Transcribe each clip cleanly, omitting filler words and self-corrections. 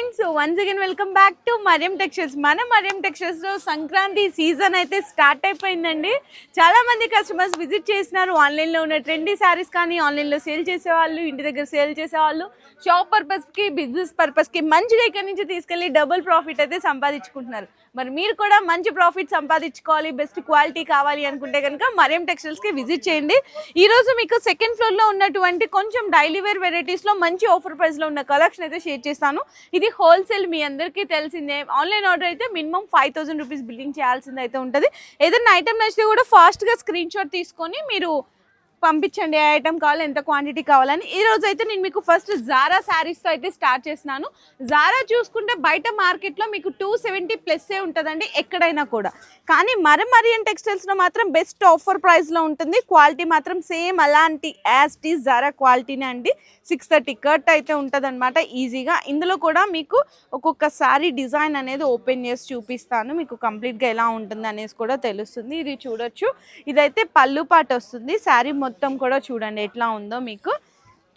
Friends, once again welcome back to Mariyam textiles. మన మరియం టెక్స్టైల్స్లో Sankranti season అయితే స్టార్ట్ అయిపోయిందండి. చాలా మంది కస్టమర్స్ విజిట్ చేసినారు. ఆన్లైన్లో ఉన్న ట్రెండీ శారీస్ కానీ, ఆన్లైన్లో సేల్ చేసేవాళ్ళు, ఇంటి దగ్గర సేల్ చేసేవాళ్ళు, షాప్ పర్పస్కి, బిజినెస్ పర్పస్కి మంచిగా ఇక్కడి నుంచి తీసుకెళ్ళి డబుల్ ప్రాఫిట్ అయితే సంపాదించుకుంటున్నారు. మరి మీరు కూడా మంచి ప్రాఫిట్ సంపాదించుకోవాలి, బెస్ట్ క్వాలిటీ కావాలి అనుకుంటే కనుక మరియం టెక్స్టైల్స్కి విజిట్ చేయండి. ఈరోజు మీకు సెకండ్ ఫ్లోర్లో ఉన్నటువంటి కొంచెం డైలీ వేర్ వెరైటీస్లో మంచి ఆఫర్ ప్రైస్లో ఉన్న కలెక్షన్ అయితే షేర్ చేస్తాను. ఇది హోల్సేల్, మీ అందరికీ తెలిసిందే. ఆన్లైన్ ఆర్డర్ అయితే మినిమం 5000 రూపీస్ బిల్లింగ్ చేయాల్సింది అయితే ఉంటుంది. ఏదైనా ఐటమ్ నచ్చితే కూడా ఫాస్ట్గా స్క్రీన్ షాట్ తీసుకొని మీరు పంపించండి, ఏ ఐటమ్ కావాలి, ఎంత క్వాంటిటీ కావాలని. ఈ రోజు అయితే నేను మీకు ఫస్ట్ జారా శారీస్తో అయితే స్టార్ట్ చేస్తున్నాను. జారా చూసుకుంటే బయట మార్కెట్లో మీకు 270+ ఉంటుందండి ఎక్కడైనా కూడా. కానీ మరియం టెక్స్టైల్స్లో మాత్రం బెస్ట్ ఆఫర్ ప్రైస్లో ఉంటుంది. క్వాలిటీ మాత్రం సేమ్ అలాంటి యాజ్ ఇట్ ఈస్ జారా క్వాలిటీనే అండి. 630 కట్ అయితే ఉంటుంది అనమాట ఈజీగా. ఇందులో కూడా మీకు ఒక్కొక్క శారీ డిజైన్ అనేది ఓపెన్ చేసి చూపిస్తాను, మీకు కంప్లీట్గా ఎలా ఉంటుంది అనేసి కూడా తెలుస్తుంది. ఇది చూడొచ్చు, ఇదైతే పళ్ళు పాటు వస్తుంది. శారీ మొత్తం కూడా చూడండి ఎట్లా ఉందో మీకు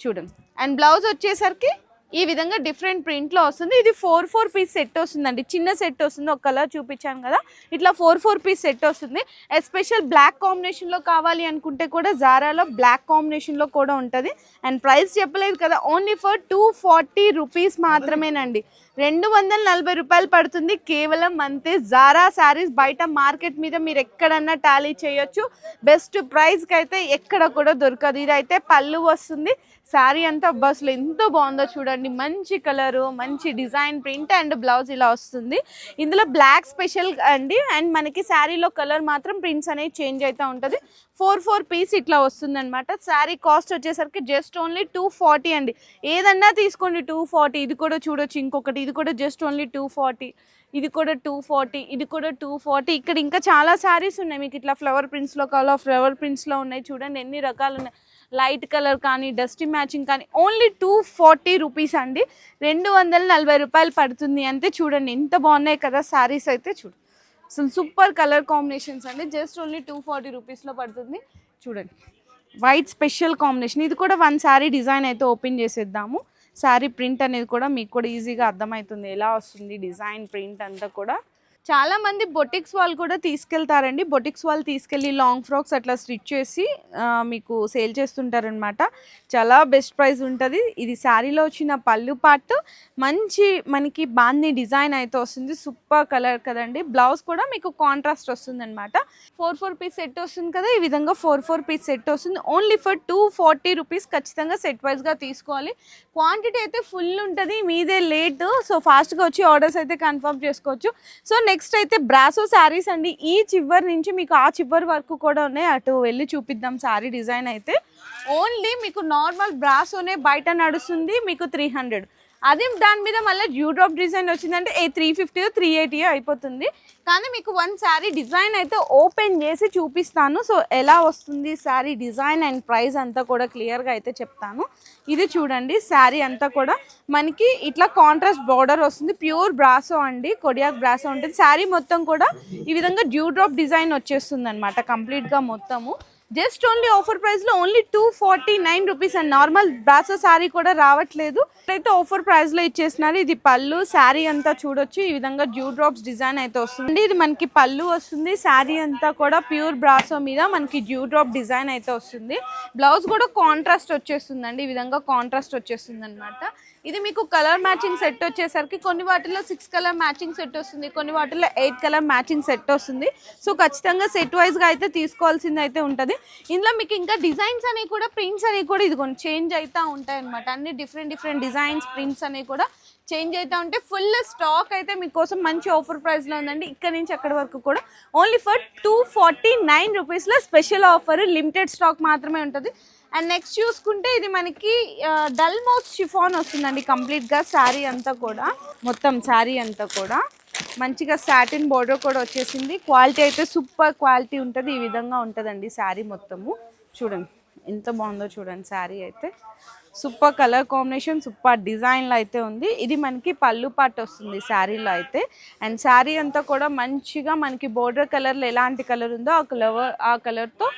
చూడండి. అండ్ బ్లౌజ్ వచ్చేసరికి ఈ విధంగా డిఫరెంట్ ప్రింట్లో వస్తుంది. ఇది 4 పీస్ సెట్ వస్తుందండి. చిన్న సెట్ వస్తుంది, ఒక కలర్ చూపించాను కదా, ఇట్లా 4 పీస్ సెట్ వస్తుంది. ఎస్పెషల్ బ్లాక్ కాంబినేషన్లో కావాలి అనుకుంటే కూడా జారాలో బ్లాక్ కాంబినేషన్లో కూడా ఉంటుంది. అండ్ ప్రైస్ చెప్పలేదు కదా, ఓన్లీ ఫర్ 240 రూపీస్ మాత్రమేనండి. 240 రూపాయలు పడుతుంది కేవలం, అంతే. జారా శారీస్ బయట మార్కెట్ మీద మీరు ఎక్కడన్నా టాలీ చేయొచ్చు. బెస్ట్ ప్రైస్కి అయితే ఎక్కడ కూడా దొరకదు. ఇదైతే పళ్ళు వస్తుంది, శారీ అంతా అసలు ఎంతో బాగుందో చూడండి. మంచి కలరు, మంచి డిజైన్ ప్రింట్ అండ్ బ్లౌజ్ ఇలా వస్తుంది. ఇందులో బ్లాక్ స్పెషల్ అండి. అండ్ మనకి శారీలో కలర్ మాత్రం ప్రింట్స్ అనేవి చేంజ్ అవుతూ ఉంటుంది. 4 పీస్ ఇట్లా వస్తుంది అనమాట. శారీ కాస్ట్ వచ్చేసరికి జస్ట్ ఓన్లీ 240 అండి. ఏదన్నా తీసుకోండి 240. ఇది కూడా చూడొచ్చు, ఇంకొకటి ఇది కూడా జస్ట్ ఓన్లీ 240. ఇది కూడా 240, ఇది కూడా 240. ఇక్కడ ఇంకా చాలా శారీస్ ఉన్నాయి మీకు. ఇట్లా ఫ్లవర్ ప్రింట్స్లో కావాలో ఫ్లవర్ ప్రింట్స్లో ఉన్నాయి. చూడండి ఎన్ని రకాలు ఉన్నాయి. లైట్ కలర్ కానీ, డస్టీ మ్యాచింగ్ కానీ, ఓన్లీ 240 రూపీస్ అండి. 240 రూపాయలు పడుతుంది అంతే. చూడండి ఎంత బాగున్నాయి కదా శారీస్ అయితే. చూడండి అసలు సూపర్ కలర్ కాంబినేషన్స్ అండి. జస్ట్ ఓన్లీ 240 రూపీస్లో పడుతుంది. చూడండి వైట్ స్పెషల్ కాంబినేషన్. ఇది కూడా వన్ శారీ డిజైన్ అయితే ఓపెన్ చేసేద్దాము. శారీ ప్రింట్ అనేది కూడా మీకు కూడా ఈజీగా అర్థమవుతుంది ఎలా వస్తుంది డిజైన్ ప్రింట్ అంతా కూడా. చాలామంది బొటిక్స్ వాళ్ళు కూడా తీసుకెళ్తారండి. బొటిక్స్ వాళ్ళు తీసుకెళ్ళి లాంగ్ ఫ్రాక్స్ అట్లా స్టిచ్ చేసి మీకు సేల్ చేస్తుంటారనమాట. చాలా బెస్ట్ ప్రైస్ ఉంటుంది. ఇది శారీలో వచ్చిన పళ్ళు పార్ట్ మంచి మనకి బాందీ డిజైన్ అయితే వస్తుంది. సూపర్ కలర్ కదండి. బ్లౌజ్ కూడా మీకు కాంట్రాస్ట్ వస్తుంది అనమాట. 4 పీస్ సెట్ వస్తుంది కదా, ఈ విధంగా 4 పీస్ సెట్ వస్తుంది. Only for 240 rupees. ఖచ్చితంగా సెట్ వైజ్గా తీసుకోవాలి. క్వాంటిటీ అయితే ఫుల్ ఉంటుంది, మీదే లేట్. సో ఫాస్ట్గా వచ్చి ఆర్డర్స్ అయితే కన్ఫర్మ్ చేసుకోవచ్చు. సో నెక్స్ట్ అయితే బ్రాసో శారీస్ అండి. ఈ చివరి నుంచి మీకు ఆ చివరి వరకు కూడా ఉన్నాయి. అటు వెళ్ళి చూపిద్దాం శారీ డిజైన్ అయితే. ఓన్లీ మీకు నార్మల్ బ్రాసోనే బయట నడుస్తుంది మీకు 300. అదే దాని మీద మళ్ళీ డ్యూ డ్రాప్ డిజైన్ వచ్చిందంటే 350 380 అయిపోతుంది. కానీ మీకు వన్ శారీ డిజైన్ అయితే ఓపెన్ చేసి చూపిస్తాను. సో ఎలా వస్తుంది శారీ డిజైన్ అండ్ ప్రైస్ అంతా కూడా క్లియర్గా అయితే చెప్తాను. ఇది చూడండి శారీ అంతా కూడా మనకి ఇట్లా కాంట్రాస్ట్ బార్డర్ వస్తుంది. ప్యూర్ బ్రాసో అండి, కొడియాక్ బ్రాసో ఉంటుంది. శారీ మొత్తం కూడా ఈ విధంగా డ్యూ డ్రాప్ డిజైన్ వచ్చేస్తుంది అనమాట కంప్లీట్గా మొత్తము. జస్ట్ ఓన్లీ ఆఫర్ ప్రైస్లో only 249 rupees and normal brasso sari కూడా రావట్లేదు. అయితే ఆఫర్ ప్రైస్లో ఇచ్చేసినారు. ఇది పళ్ళు, శారీ అంతా చూడొచ్చు ఈ విధంగా డ్యూ డ్రాప్స్ డిజైన్ అయితే వస్తుంది. ఇది మనకి పళ్ళు వస్తుంది. శారీ అంతా కూడా ప్యూర్ బ్రాసో మీద మనకి డ్యూ డ్రాప్ డిజైన్ అయితే వస్తుంది. బ్లౌజ్ కూడా కాంట్రాస్ట్ వచ్చేస్తుందండి, ఈ విధంగా కాంట్రాస్ట్ వచ్చేస్తుంది అనమాట. ఇది మీకు కలర్ మ్యాచింగ్ సెట్ వచ్చేసరికి కొన్ని వాటిల్లో 6 కలర్ మ్యాచింగ్ సెట్ వస్తుంది, కొన్ని వాటిల్లో 8 కలర్ మ్యాచింగ్ సెట్ వస్తుంది. సో ఖచ్చితంగా సెట్ వైజ్గా అయితే తీసుకోవాల్సింది అయితే ఉంటుంది. ఇందులో మీకు ఇంకా డిజైన్స్ అనేవి కూడా, ప్రింట్స్ అనేవి కూడా ఇదిగోండి చేంజ్ అవుతూ ఉంటాయి అనమాట. అన్ని డిఫరెంట్ డిజైన్స్, ప్రింట్స్ అనేవి కూడా చేంజ్ అవుతూ ఉంటాయి. ఫుల్ స్టాక్ అయితే మీకోసం మంచి ఆఫర్ ప్రైస్లో ఉందండి. ఇక్కడ నుంచి అక్కడి వరకు కూడా ఓన్లీ ఫర్ 249 రూపీస్లో స్పెషల్ ఆఫర్. లిమిటెడ్ స్టాక్ మాత్రమే ఉంటుంది. అండ్ నెక్స్ట్ చూసుకుంటే ఇది మనకి డల్మోస్ షిఫాన్ వస్తుందండి కంప్లీట్గా. శారీ అంతా కూడా మొత్తం శారీ అంతా కూడా మంచిగా సాటిన్ బోర్డర్ కూడా వచ్చేసింది. క్వాలిటీ అయితే సూపర్ క్వాలిటీ ఉంటుంది. ఈ విధంగా ఉంటుందండి శారీ మొత్తము. చూడండి ఎంత బాగుందో చూడండి శారీ అయితే. సూపర్ కలర్ కాంబినేషన్, సూపర్ డిజైన్లో అయితే ఉంది. ఇది మనకి పళ్ళు పాటు వస్తుంది శారీలో అయితే. అండ్ శారీ అంతా కూడా మంచిగా మనకి బోర్డర్ కలర్లో ఎలాంటి కలర్ ఉందో ఆ కలర్తో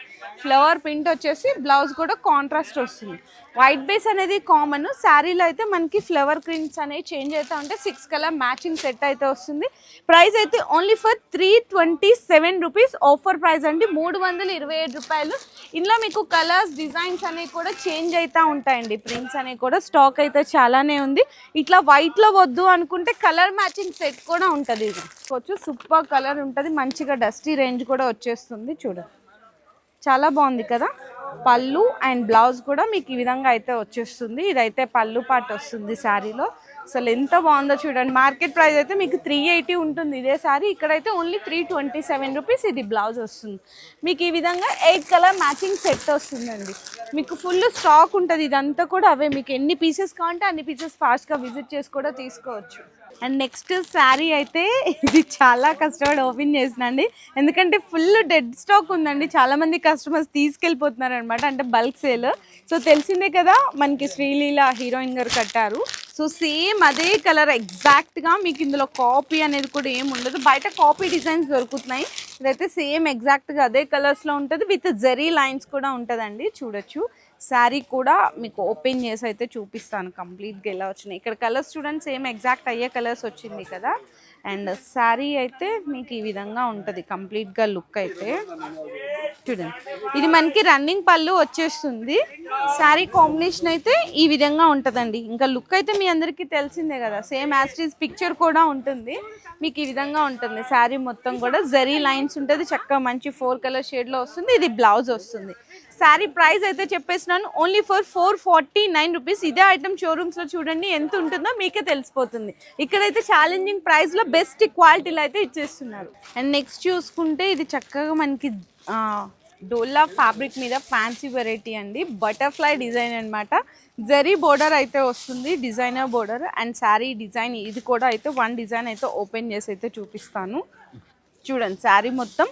ఫ్లవర్ ప్రింట్ వచ్చేసి బ్లౌజ్ కూడా కాంట్రాస్ట్ వస్తుంది. వైట్ బేస్ అనేది కామన్, శారీలో అయితే మనకి ఫ్లవర్ ప్రింట్స్ అనేవి చేంజ్ అవుతూ ఉంటే 6 కలర్ మ్యాచింగ్ సెట్ అయితే వస్తుంది. ప్రైస్ అయితే only for 327 rupees offer price అండి, 327 రూపాయలు. ఇందులో మీకు కలర్స్ డిజైన్స్ అనేవి కూడా చేంజ్ అవుతూ ఉంటాయండి, ప్రింట్స్ అనేవి కూడా స్టాక్ అయితే చాలానే ఉంది. ఇట్లా వైట్లో వద్దు అనుకుంటే కలర్ మ్యాచింగ్ సెట్ కూడా ఉంటుంది. ఇది కొంచెం సూపర్ కలర్ ఉంటుంది, మంచిగా డస్టీ రేంజ్ కూడా వచ్చేస్తుంది. చూడండి చాలా బాగుంది కదా. పళ్ళు అండ్ బ్లౌజ్ కూడా మీకు ఈ విధంగా అయితే వచ్చేస్తుంది. ఇదైతే పళ్ళు పాటు వస్తుంది శారీలో. అసలు ఎంత బాగుందో చూడండి. మార్కెట్ ప్రైస్ అయితే మీకు 380 ఉంటుంది ఇదే శారీ, ఇక్కడైతే ఓన్లీ 327 రూపీస్. ఇది బ్లౌజ్ వస్తుంది. మీకు ఈ విధంగా 8 కలర్ మ్యాచింగ్ సెట్ వస్తుందండి. మీకు ఫుల్ స్టాక్ ఉంటుంది. ఇదంతా కూడా అవే, మీకు ఎన్ని పీసెస్ కావాలంటే అన్ని పీసెస్ ఫాస్ట్గా విజిట్ చేసి కూడా తీసుకోవచ్చు. అండ్ నెక్స్ట్ శారీ అయితే ఇది చాలా కష్టపడి ఓపెన్ చేసినండి, ఎందుకంటే ఫుల్ డెడ్ స్టాక్ ఉందండి. చాలామంది కస్టమర్స్ తీసుకెళ్ళిపోతున్నారు అనమాట, అంటే బల్క్ సేల్. సో తెలిసిందే కదా మనకి శ్రీలీల హీరోయిన్ గారు కట్టారు. సో సేమ్ అదే కలర్ ఎగ్జాక్ట్గా మీకు ఇందులో కాపీ అనేది కూడా ఏమి ఉండదు. బయట కాపీ డిజైన్స్ దొరుకుతున్నాయి, ఇదైతే సేమ్ ఎగ్జాక్ట్గా అదే కలర్స్లో ఉంటుంది. విత్ జరీ లైన్స్ కూడా ఉంటుందండి. చూడొచ్చు శారీ కూడా మీకు ఓపెన్ చేసి అయితే చూపిస్తాను కంప్లీట్గా ఎలా వచ్చినాయి. ఇక్కడ కలర్స్ చూడండి, సేమ్ ఎగ్జాక్ట్ అయ్యే కలర్స్ వచ్చింది కదా. అండ్ శారీ అయితే మీకు ఈ విధంగా ఉంటుంది కంప్లీట్గా లుక్ అయితే. చూడండి ఇది మనకి రన్నింగ్ పళ్ళు వచ్చేస్తుంది. శారీ కాంబినేషన్ అయితే ఈ విధంగా ఉంటుందండి. ఇంకా లుక్ అయితే మీ అందరికీ తెలిసిందే కదా, సేమ్ యాస్టీస్ పిక్చర్ కూడా ఉంటుంది. మీకు ఈ విధంగా ఉంటుంది శారీ మొత్తం కూడా జరీ లైన్స్ ఉంటుంది. చక్కగా మంచి 4 కలర్ షేడ్లో వస్తుంది. ఇది బ్లౌజ్ వస్తుంది. శారీ ప్రైస్ అయితే చెప్పేసినాను, ఓన్లీ ఫర్ 449 రూపీస్. ఇదే ఐటమ్ షోరూమ్స్లో చూడండి ఎంత ఉంటుందో మీకే తెలిసిపోతుంది. ఇక్కడైతే ఛాలెంజింగ్ ప్రైస్లో బెస్ట్ క్వాలిటీలో అయితే ఇచ్చేస్తున్నారు. అండ్ నెక్స్ట్ చూసుకుంటే ఇది చక్కగా మనకి డోలా ఫ్యాబ్రిక్ మీద ఫ్యాన్సీ వెరైటీ అండి. బటర్ఫ్లై డిజైన్ అనమాట. జరీ బోర్డర్ అయితే వస్తుంది, designer border. And sari design ఇది కూడా అయితే వన్ డిజైన్ అయితే ఓపెన్ చేసి అయితే చూపిస్తాను. చూడండి శారీ మొత్తం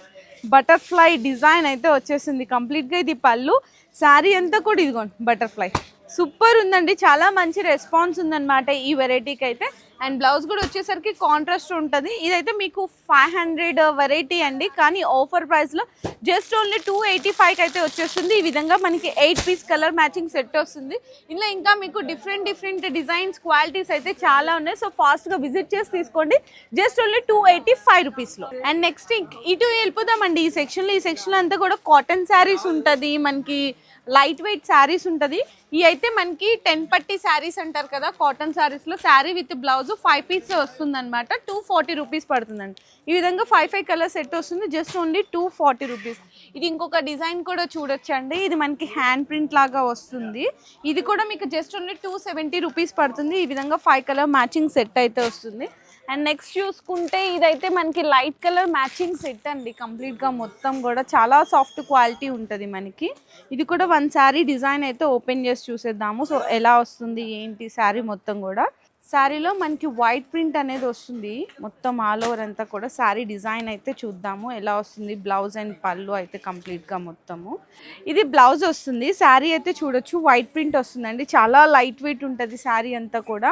బటర్ఫ్లై డిజైన్ అయితే వచ్చేసింది కంప్లీట్గా. ఇది పళ్ళు, శారీ అంతా కూడా ఇదిగోండి బటర్ఫ్లై. సూపర్ ఉందండి, చాలా మంచి రెస్పాన్స్ ఉందన్నమాట ఈ వెరైటీకి అయితే. అండ్ బ్లౌజ్ కూడా వచ్చేసరికి కాంట్రాస్ట్ ఉంటుంది. ఇదైతే మీకు 500 వెరైటీ అండి, కానీ ఆఫర్ ప్రైస్లో జస్ట్ ఓన్లీ 285కి అయితే వచ్చేస్తుంది. ఈ విధంగా మనకి 8 పీస్ కలర్ మ్యాచింగ్ సెట్ వస్తుంది. ఇందులో ఇంకా మీకు డిఫరెంట్ డిజైన్స్ క్వాలిటీస్ అయితే చాలా ఉన్నాయి. సో ఫాస్ట్గా విజిట్ చేసి తీసుకోండి, జస్ట్ ఓన్లీ 285 రూపీస్లో. అండ్ నెక్స్ట్ ఇటు వెళ్ళిపోదామండి. ఈ సెక్షన్లో అంతా కూడా కాటన్ శారీస్ ఉంటుంది, మనకి లైట్ వెయిట్ శారీస్ ఉంటుంది. ఇవి అయితే మనకి 10 పట్టి శారీస్ అంటారు కదా, కాటన్ శారీస్లో శారీ విత్ బ్లౌజ్ 5 పీస్ వస్తుంది అనమాట. 240 రూపీస్ పడుతుందండి. ఈ విధంగా 5 కలర్ సెట్ వస్తుంది, జస్ట్ ఓన్లీ 240 రూపీస్. ఇది ఇంకొక డిజైన్ కూడా చూడొచ్చండి. ఇది మనకి హ్యాండ్ ప్రింట్ లాగా వస్తుంది. ఇది కూడా మీకు జస్ట్ ఓన్లీ 270 రూపీస్ పడుతుంది. ఈ విధంగా 5 కలర్ మ్యాచింగ్ సెట్ అయితే వస్తుంది. అండ్ నెక్స్ట్ చూసుకుంటే ఇదైతే మనకి లైట్ కలర్ మ్యాచింగ్ సెట్ అండి. కంప్లీట్గా మొత్తం కూడా చాలా సాఫ్ట్ క్వాలిటీ ఉంటుంది మనకి. ఇది కూడా వన్ శారీ డిజైన్ అయితే ఓపెన్ చేసి చూసేద్దాము. సో ఎలా వస్తుంది ఏంటి శారీ మొత్తం కూడా. శారీలో మనకి వైట్ ప్రింట్ అనేది వస్తుంది మొత్తం ఆల్ ఓవర్ అంతా కూడా. శారీ డిజైన్ అయితే చూద్దాము ఎలా వస్తుంది. బ్లౌజ్ అండ్ పళ్ళు అయితే కంప్లీట్గా మొత్తము ఇది బ్లౌజ్ వస్తుంది. శారీ అయితే చూడొచ్చు వైట్ ప్రింట్ వస్తుందండి, చాలా లైట్ వెయిట్ ఉంటుంది శారీ అంతా కూడా.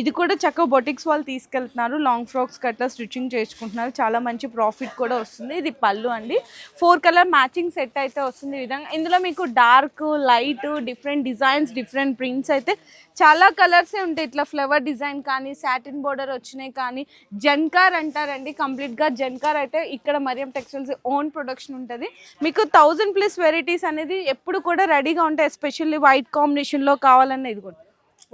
ఇది కూడా చక్కగా బొటిక్స్ వాళ్ళు తీసుకెళ్తున్నారు, లాంగ్ ఫ్రాక్స్ కట్లా స్టిచ్చింగ్ చేసుకుంటున్నారు, చాలా మంచి ప్రాఫిట్ కూడా వస్తుంది. ఇది పళ్ళు అండి. 4 కలర్ మ్యాచింగ్ సెట్ అయితే వస్తుంది ఈ విధంగా. ఇందులో మీకు dark, light, different designs, different prints అయితే చాలా కలర్సే ఉంటాయి. ఇట్లా ఫ్లవర్ డిజైన్ కానీ, సాటిన్ బోర్డర్ వచ్చినాయి కానీ, జన్కార్ అంటారండి. కంప్లీట్గా జన్కార్ అయితే ఇక్కడ మరియం టెక్స్టైల్స్ ఓన్ ప్రొడక్షన్ ఉంటుంది. మీకు 1000+ వెరైటీస్ అనేది ఎప్పుడు కూడా రెడీగా ఉంటాయి. ఎస్పెషల్లీ వైట్ కాంబినేషన్లో కావాలన్న ఇది కూడా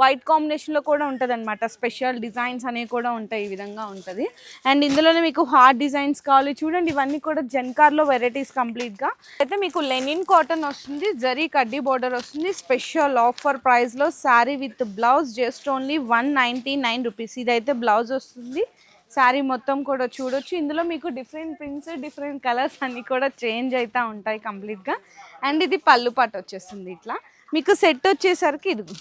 వైట్ కాంబినేషన్లో కూడా ఉంటుంది అనమాట. స్పెషల్ డిజైన్స్ అనేవి కూడా ఉంటాయి, ఈ విధంగా ఉంటుంది. అండ్ ఇందులోనే మీకు హార్డ్ డిజైన్స్ కావాలి చూడండి. ఇవన్నీ కూడా జన్కార్లో వెరైటీస్ కంప్లీట్గా. అయితే మీకు లెనిన్ కాటన్ వస్తుంది, జరీ కడ్డీ బోర్డర్ వస్తుంది. స్పెషల్ ఆఫర్ ప్రైస్లో sari with blouse just only 199 rupees. ఇదైతే బ్లౌజ్ వస్తుంది. శారీ మొత్తం కూడా చూడొచ్చు. ఇందులో మీకు డిఫరెంట్ ప్రింట్స్, డిఫరెంట్ కలర్స్ అన్నీ కూడా చేంజ్ అవుతూ ఉంటాయి కంప్లీట్గా. అండ్ ఇది పళ్ళు పాటు వచ్చేస్తుంది. ఇట్లా మీకు సెట్ వచ్చేసరికి ఇది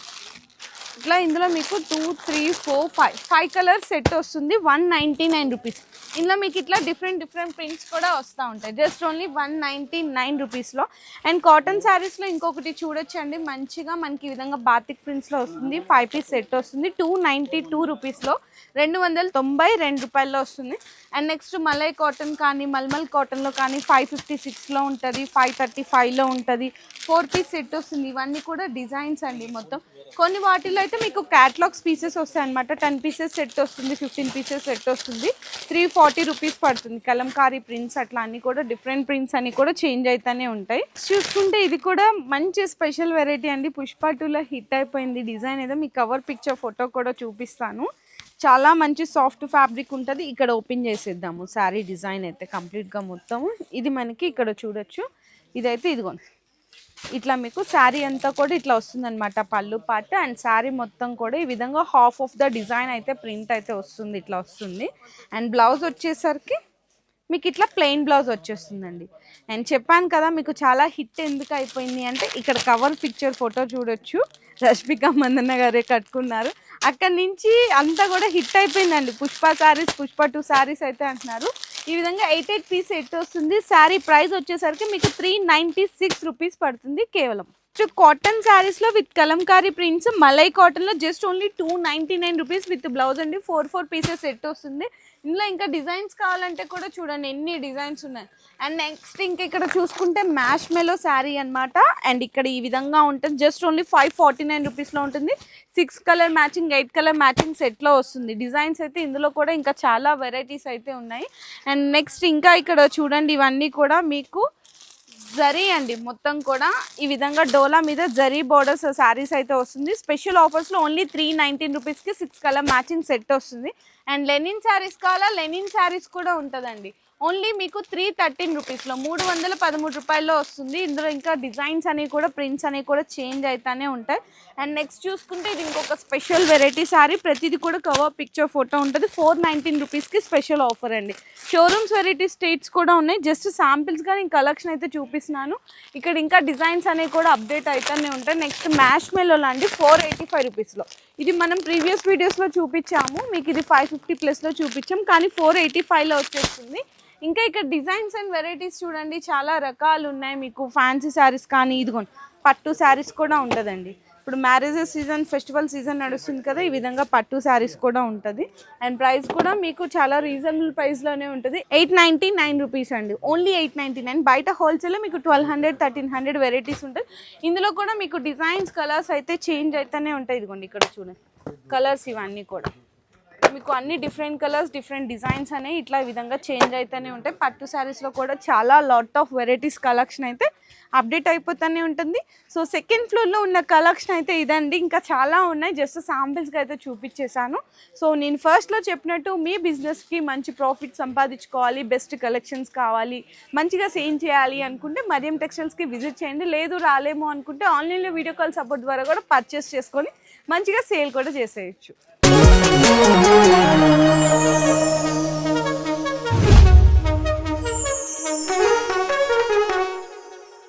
ఇట్లా ఇందులో మీకు 2, 3, 4, 5 కలర్ సెట్ వస్తుంది. 199 రూపీస్. ఇందులో మీకు ఇట్లా డిఫరెంట్ ప్రింట్స్ కూడా వస్తూ ఉంటాయి. జస్ట్ ఓన్లీ 199 రూపీస్లో. అండ్ కాటన్ శారీస్లో ఇంకొకటి చూడొచ్చండి, మంచిగా మనకి ఈ విధంగా బాతిక్ ప్రింట్స్లో వస్తుంది. 5 పీస్ సెట్ వస్తుంది 292 రూపీస్లో, 292 రూపాయల్లో వస్తుంది. అండ్ నెక్స్ట్ మలై కాటన్ కానీ మల్మల్ కాటన్లో కానీ 556లో ఉంటుంది, 535లో ఉంటుంది. 4 పీస్ సెట్ వస్తుంది. ఇవన్నీ కూడా డిజైన్స్ అండి మొత్తం. కొన్ని వాటిల్లో అయితే మీకు క్యాటలాగ్స్ పీసెస్ వస్తాయి అనమాట. 10 పీసెస్ సెట్ వస్తుంది, 15 పీసెస్ సెట్ వస్తుంది. 340 రూపీస్ పడుతుంది. కలంకారీ ప్రింట్స్ అట్లా అన్ని కూడా డిఫరెంట్ ప్రింట్స్ అన్ని కూడా చేంజ్ అవుతానే ఉంటాయి. చూసుకుంటే ఇది కూడా మంచి స్పెషల్ వెరైటీ అండి. పుష్ప 2లో హిట్ అయిపోయింది డిజైన్. ఏదో మీ కవర్ పిక్చర్ ఫోటో కూడా చూపిస్తాను. చాలా మంచి సాఫ్ట్ ఫ్యాబ్రిక్ ఉంటుంది. ఇక్కడ ఓపెన్ చేసేద్దాము శారీ డిజైన్ అయితే కంప్లీట్గా మొత్తము. ఇది మనకి ఇక్కడ చూడొచ్చు. ఇదైతే ఇదిగోండి ఇట్లా మీకు శారీ అంతా కూడా ఇట్లా వస్తుంది అనమాట, పళ్ళు పార్ట్. అండ్ శారీ మొత్తం కూడా ఈ విధంగా హాఫ్ ఆఫ్ ద డిజైన్ అయితే ప్రింట్ అయితే వస్తుంది, ఇట్లా వస్తుంది. అండ్ బ్లౌజ్ వచ్చేసరికి మీకు ఇట్లా ప్లెయిన్ బ్లౌజ్ వచ్చేస్తుందండి. అండ్ చెప్పాను కదా మీకు చాలా హిట్ ఎందుకు అయిపోయింది అంటే, ఇక్కడ కవర్ పిక్చర్ ఫోటో చూడొచ్చు. రష్మిక మందన్న గారే కట్టుకున్నారు. అక్కడి నుంచి అంతా కూడా హిట్ అయిపోయిందండి. పుష్ప శారీస్, పుష్ప 2 శారీస్ అయితే అంటున్నారు. ఈ విధంగా 8 పీస్ సెట్ వస్తుంది. శారీ ప్రైస్ వచ్చేసరికి మీకు 396 రూపీస్ పడుతుంది కేవలం. కాటన్ శారీస్లో విత్ కలంకారీ ప్రింట్స్ మలై కాటన్లో just only 299 rupees with blouse అండి. 4 పీసెస్ సెట్ వస్తుంది. ఇందులో ఇంకా డిజైన్స్ కావాలంటే కూడా చూడండి ఎన్ని డిజైన్స్ ఉన్నాయి. అండ్ నెక్స్ట్ ఇంకా ఇక్కడ చూసుకుంటే మ్యాష్ మెలో శారీ అనమాట. అండ్ ఇక్కడ ఈ విధంగా ఉంటుంది. జస్ట్ ఓన్లీ 549 రూపీస్లో ఉంటుంది. 6 కలర్ మ్యాచింగ్ 8 కలర్ మ్యాచింగ్ సెట్లో వస్తుంది. డిజైన్స్ అయితే ఇందులో కూడా ఇంకా చాలా వెరైటీస్ అయితే ఉన్నాయి. అండ్ నెక్స్ట్ ఇంకా ఇక్కడ చూడండి ఇవన్నీ కూడా మీకు జరీ అండి. మొత్తం కూడా ఈ విధంగా డోలా మీద జరీ బోర్డర్స్ శారీస్ అయితే వస్తుంది. స్పెషల్ ఆఫర్స్లో ఓన్లీ 319 రూపీస్కి 6 కలర్ మ్యాచింగ్ సెట్ వస్తుంది. అండ్ లెనిన్ శారీస్ కావాలా, లెనిన్ శారీస్ కూడా ఉంటుందండి. ఓన్లీ మీకు 313 రూపీస్లో 313 రూపాయల్లో వస్తుంది. ఇందులో ఇంకా డిజైన్స్ అనేవి కూడా ప్రింట్స్ అనేవి కూడా చేంజ్ అవుతానే ఉంటాయి. అండ్ నెక్స్ట్ చూసుకుంటే ఇది ఇంకొక స్పెషల్ వెరైటీ శారీ. ప్రతిదీ కూడా కవర్ పిక్చర్ ఫోటో ఉంటుంది. 419 రూపీస్కి స్పెషల్ ఆఫర్ అండి. షోరూమ్స్ వెరైటీ స్టేట్స్ కూడా ఉన్నాయి. జస్ట్ శాంపిల్స్గా నేను కలెక్షన్ అయితే చూపిస్తున్నాను. ఇక్కడ ఇంకా డిజైన్స్ అనేవి కూడా అప్డేట్ అవుతానే ఉంటాయి. నెక్స్ట్ మ్యాష్ మెలోలో అండి 485 రూపీస్లో. ఇది మనం ప్రీవియస్ వీడియోస్లో చూపించాము. మీకు ఇది 550+లో చూపించాం, కానీ 485లో వచ్చేస్తుంది. ఇంకా ఇక్కడ డిజైన్స్ అండ్ వెరైటీస్ చూడండి చాలా రకాలు ఉన్నాయి. మీకు ఫ్యాన్సీ శారీస్ కానీ ఇదిగోండి పట్టు శారీస్ కూడా ఉంటుందండి. ఇప్పుడు మ్యారేజెస్ సీజన్, ఫెస్టివల్ సీజన్ నడుస్తుంది కదా, ఈ విధంగా పట్టు శారీస్ కూడా ఉంటుంది. అండ్ ప్రైస్ కూడా మీకు చాలా రీజనబుల్ ప్రైస్లోనే ఉంటుంది. 899 రూపీస్ అండి, ఓన్లీ 899. బయట హోల్సేల్లో మీకు 1200, 1300 వెరైటీస్ ఉంటుంది. ఇందులో కూడా మీకు డిజైన్స్, కలర్స్ అయితే చేంజ్ అయితేనే ఉంటాయి. ఇదిగోండి ఇక్కడ చూడండి కలర్స్ ఇవన్నీ కూడా మీకు అన్ని డిఫరెంట్ కలర్స్, డిఫరెంట్ డిజైన్స్ అనేవి ఇట్లా ఈ విధంగా చేంజ్ అయితేనే ఉంటాయి. పట్టు శారీస్లో కూడా చాలా లాట్ ఆఫ్ వెరైటీస్ కలెక్షన్ అయితే అప్డేట్ అయిపోతూనే ఉంటుంది. సో సెకండ్ ఫ్లోర్లో ఉన్న కలెక్షన్ అయితే ఇదండి. ఇంకా చాలా ఉన్నాయి, జస్ట్ శాంపిల్స్గా అయితే చూపించేశాను. సో నేను ఫస్ట్లో చెప్పినట్టు మీ బిజినెస్కి మంచి ప్రాఫిట్ సంపాదించుకోవాలి, బెస్ట్ కలెక్షన్స్ కావాలి, మంచిగా సేల్ చేయాలి అనుకుంటే మరియం టెక్స్టైల్స్కి విజిట్ చేయండి. లేదు రాలేమో అనుకుంటే ఆన్లైన్లో వీడియో కాల్ సపోర్ట్ ద్వారా కూడా పర్చేస్ చేసుకొని మంచిగా సేల్ కూడా చేసేయచ్చు.